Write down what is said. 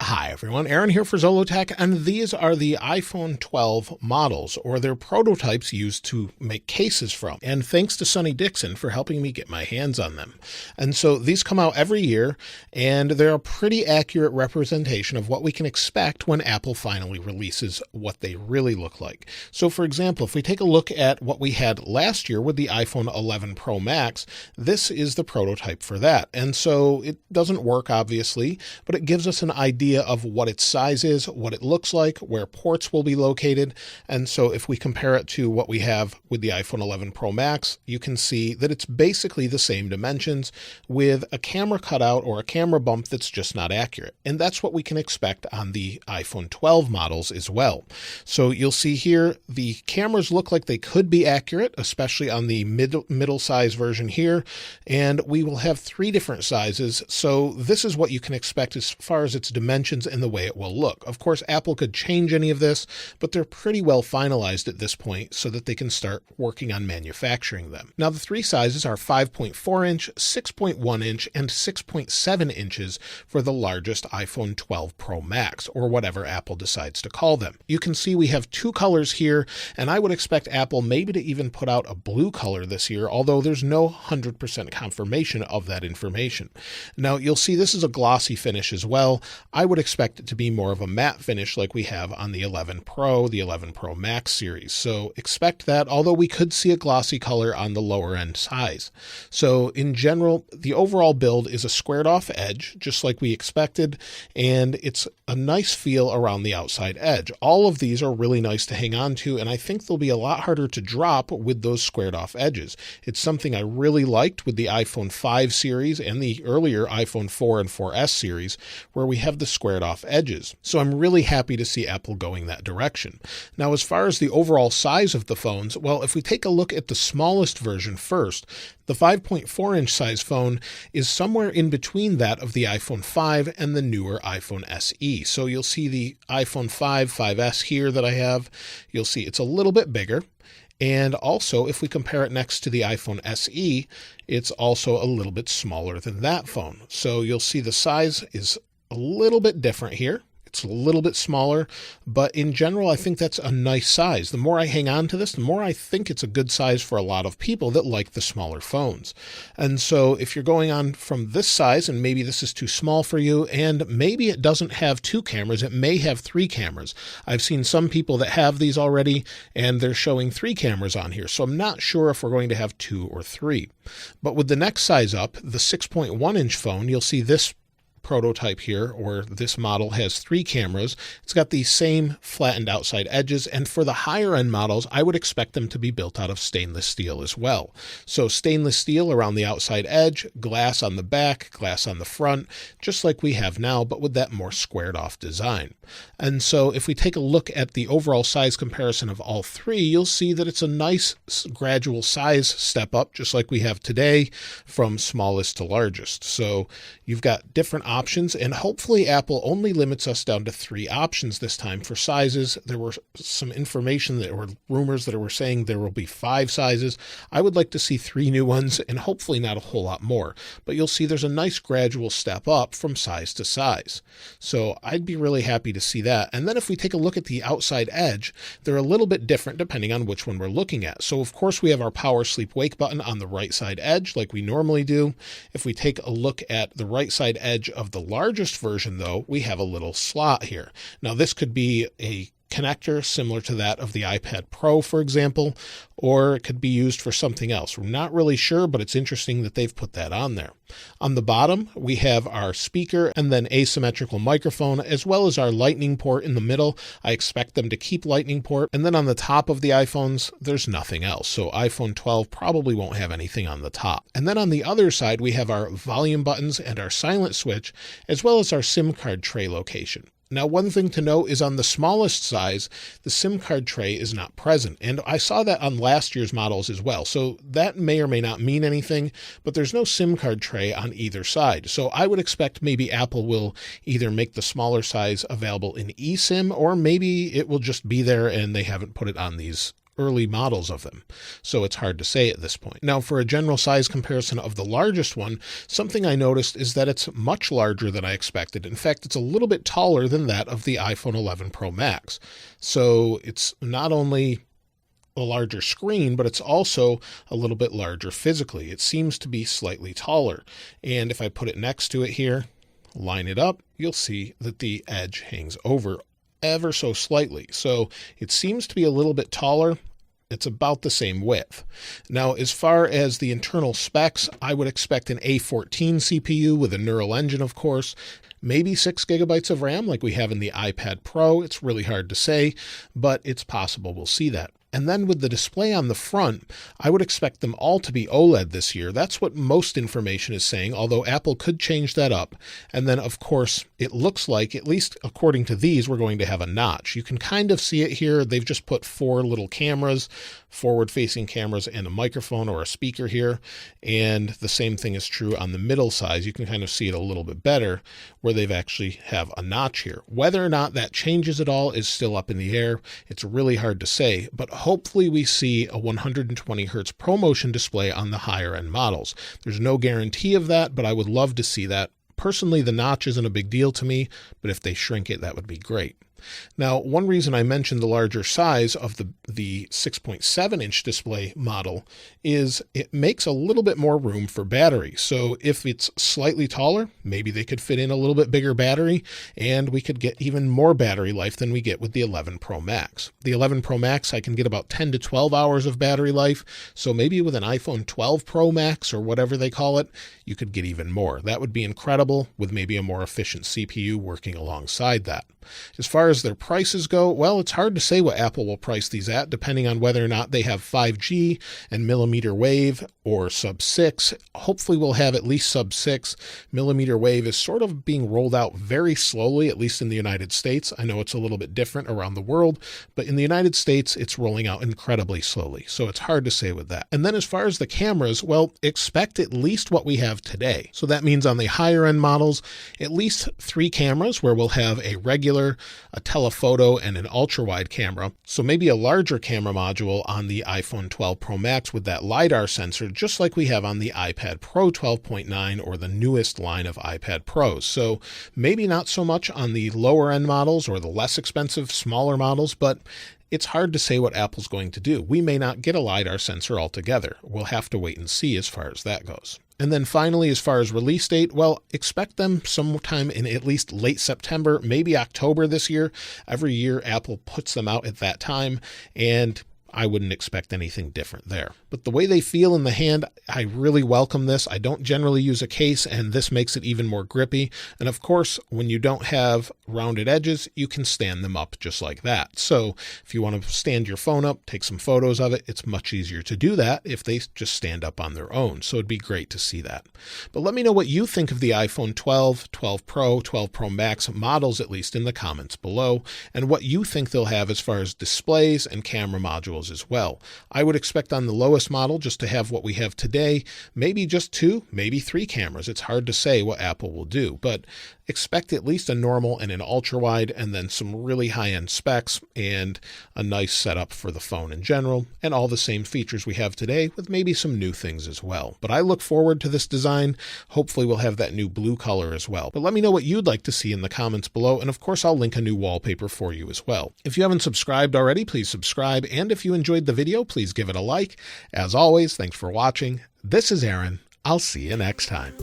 Hi everyone, Aaron here for Zollotech, and these are the iPhone 12 models, or their prototypes used to make cases from. And thanks to Sonny Dixon for helping me get my hands on them. And so these come out every year, and they're a pretty accurate representation of what we can expect when Apple finally releases what they really look like. So for example, if we take a look at what we had last year with the iPhone 11 Pro Max, this is the prototype for that. And so it doesn't work obviously, but it gives us an idea of what its size is, what it looks like, where ports will be located. And so if we compare it to what we have with the iPhone 11 Pro Max, you can see that it's basically the same dimensions with a camera cutout or a camera bump that's just not accurate. And that's what we can expect on the iPhone 12 models as well. So you'll see here, the cameras look like they could be accurate, especially on the middle size version here. And we will have 3 different sizes. So this is what you can expect as far as its dimensions and the way it will look. Of course, Apple could change any of this, but they're pretty well finalized at this point so that they can start working on manufacturing them. Now, the 3 sizes are 5.4 inch, 6.1 inch, and 6.7 inches for the largest iPhone 12 Pro Max, or whatever Apple decides to call them. You can see we have 2 colors here, and I would expect Apple maybe to even put out a blue color this year, although there's no 100% confirmation of that information. Now, you'll see this is a glossy finish as well. I would expect it to be more of a matte finish like we have on the 11 Pro, the 11 Pro Max series. So expect that, although we could see a glossy color on the lower end size. So in general, the overall build is a squared off edge, just like we expected, and it's a nice feel around the outside edge. All of these are really nice to hang on to, and I think they'll be a lot harder to drop with those squared off edges. It's something I really liked with the iPhone 5 series and the earlier iPhone 4 and 4S series, where we have the squared off edges. So I'm really happy to see Apple going that direction. Now, as far as the overall size of the phones, well, if we take a look at the smallest version first, the 5.4 inch size phone is somewhere in between that of the iPhone 5 and the newer iPhone SE. So you'll see the iPhone 5, 5S here that I have. You'll see it's a little bit bigger. And also, if we compare it next to the iPhone SE, it's also a little bit smaller than that phone. So you'll see the size is a little bit different here. It's a little bit smaller, but in general, I think that's a nice size. The more I hang on to this, the more I think it's a good size for a lot of people that like the smaller phones. And so if you're going on from this size, and maybe this is too small for you, and maybe it doesn't have 2 cameras, it may have 3 cameras. I've seen some people that have these already, and they're showing 3 cameras on here. So I'm not sure if we're going to have 2 or 3. But with the next size up, the 6.1 inch phone, you'll see this prototype here, or this model, has 3 cameras. It's got the same flattened outside edges, and for the higher end models, I would expect them to be built out of stainless steel as well. So stainless steel around the outside edge, glass on the back, glass on the front, just like we have now, but with that more squared off design. And so if we take a look at the overall size comparison of all 3, you'll see that it's a nice gradual size step up, just like we have today, from smallest to largest. So you've got different options, and hopefully Apple only limits us down to 3 options this time for sizes. There were some information that were rumors that were saying there will be 5 sizes. I would like to see 3 new ones, and hopefully not a whole lot more. But you'll see there's a nice gradual step up from size to size. So I'd be really happy to see that. And then if we take a look at the outside edge, they're a little bit different depending on which one we're looking at. So of course we have our power sleep wake button on the right side edge like we normally do. If we take a look at the right side edge of the largest version though, we have a little slot here. Now this could be a connector similar to that of the iPad Pro, for example, or it could be used for something else. We're not really sure, but it's interesting that they've put that on there. On the bottom, we have our speaker and then asymmetrical microphone, as well as our lightning port in the middle. I expect them to keep lightning port. And then on the top of the iPhones, there's nothing else. So iPhone 12 probably won't have anything on the top. And then on the other side, we have our volume buttons and our silent switch, as well as our SIM card tray location. Now, one thing to note is on the smallest size, the SIM card tray is not present. And I saw that on last year's models as well. So that may or may not mean anything, but there's no SIM card tray on either side. So I would expect maybe Apple will either make the smaller size available in eSIM, or maybe it will just be there and they haven't put it on these early models of them, so it's hard to say at this point. Now, for a general size comparison of the largest one, something I noticed is that it's much larger than I expected. In fact, it's a little bit taller than that of the iPhone 11 Pro Max. So it's not only a larger screen, but it's also a little bit larger physically. It seems to be slightly taller. And if I put it next to it here, line it up, you'll see that the edge hangs over ever so slightly. So it seems to be a little bit taller. It's about the same width. Now, as far as the internal specs, I would expect an A14 CPU with a neural engine, of course, maybe 6 gigabytes of RAM like we have in the iPad Pro. It's really hard to say, but it's possible we'll see that. And then with the display on the front, I would expect them all to be OLED this year. That's what most information is saying, although Apple could change that up. And then, of course, it looks like, at least according to these, we're going to have a notch. You can kind of see it here. They've just put 4 little cameras, forward-facing cameras, and a microphone or a speaker here. And the same thing is true on the middle size. You can kind of see it a little bit better where they've actually have a notch here. Whether or not that changes at all is still up in the air. It's really hard to say, but hopefully we see a 120 hertz ProMotion display on the higher end models. There's no guarantee of that, but I would love to see that. Personally, the notch isn't a big deal to me, but if they shrink it, that would be great. Now, one reason I mentioned the larger size of the 6.7-inch display model is it makes a little bit more room for battery. So if it's slightly taller, maybe they could fit in a little bit bigger battery, and we could get even more battery life than we get with the 11 Pro Max. The 11 Pro Max, I can get about 10 to 12 hours of battery life. So maybe with an iPhone 12 Pro Max or whatever they call it, you could get even more. That would be incredible with maybe a more efficient CPU working alongside that. As far as their prices go, well, it's hard to say what Apple will price these at, depending on whether or not they have 5G and millimeter wave or sub 6. Hopefully we'll have at least sub 6. Millimeter wave is sort of being rolled out very slowly, at least in the United States. I know it's a little bit different around the world, but in the United States, it's rolling out incredibly slowly. So it's hard to say with that. And then as far as the cameras, well, expect at least what we have today. So that means on the higher end models, at least 3 cameras where we'll have a regular, a telephoto, and an ultra-wide camera. So maybe a larger camera module on the iPhone 12 Pro Max with that LiDAR sensor, just like we have on the iPad Pro 12.9 or the newest line of iPad Pros. So maybe not so much on the lower end models or the less expensive, smaller models, but it's hard to say what Apple's going to do. We may not get a LiDAR sensor altogether. We'll have to wait and see as far as that goes. And then finally, as far as release date, well, expect them sometime in at least late September, maybe October this year. Every year, Apple puts them out at that time, and I wouldn't expect anything different there. But the way they feel in the hand, I really welcome this. I don't generally use a case, and this makes it even more grippy. And of course, when you don't have rounded edges, you can stand them up just like that. So if you want to stand your phone up, take some photos of it, it's much easier to do that if they just stand up on their own. So it'd be great to see that. But let me know what you think of the iPhone 12, 12 Pro, 12 Pro Max models, at least in the comments below, and what you think they'll have as far as displays and camera modules as well. I would expect on the lowest model just to have what we have today, maybe just 2, maybe 3 cameras. It's hard to say what Apple will do, but expect at least a normal and an ultra wide, and then some really high-end specs and a nice setup for the phone in general, and all the same features we have today with maybe some new things as well. But I look forward to this design. Hopefully we'll have that new blue color as well. But let me know what you'd like to see in the comments below, and of course I'll link a new wallpaper for you as well. If you haven't subscribed already, please subscribe, and if you enjoyed the video, please give it a like. As always, thanks for watching. This is Aaron. I'll see you next time.